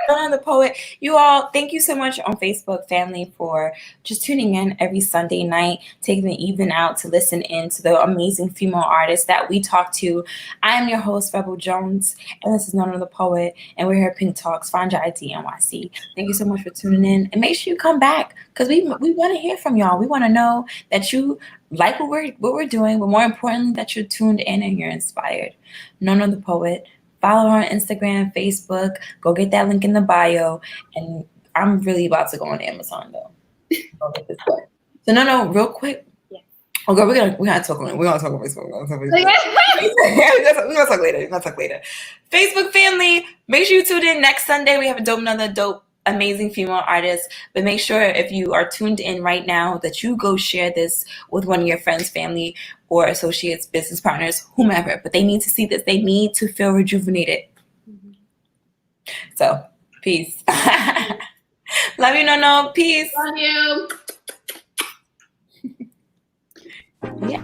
[SPEAKER 1] Nono the Poet. You all, thank you so much on Facebook family for just tuning in every Sunday night, taking the evening out to listen in to the amazing female artists that we talk to. I am your host, Rebel Jones, and this is Nono the Poet, and we're here at Pink Talks. Find your ID NYC. Thank you so much for tuning in, and make sure you come back because we want to hear from y'all. We want to know that you like what we're doing, but more importantly, that you're tuned in and you're inspired. Nono the Poet. Follow her on Instagram, Facebook. Go get that link in the bio. And I'm really about to go on Amazon though. So no, real quick.
[SPEAKER 2] Yeah.
[SPEAKER 1] Oh girl, we're gonna talk on Facebook. We're gonna talk later. We're gonna talk later. Facebook family, make sure you tune in next Sunday. We have another dope, amazing female artist. But make sure if you are tuned in right now that you go share this with one of your friends, family, or associates, business partners, whomever. But they need to see this. They need to feel rejuvenated. So, peace. Love you, Nono. Peace.
[SPEAKER 2] Love you.
[SPEAKER 1] Yeah.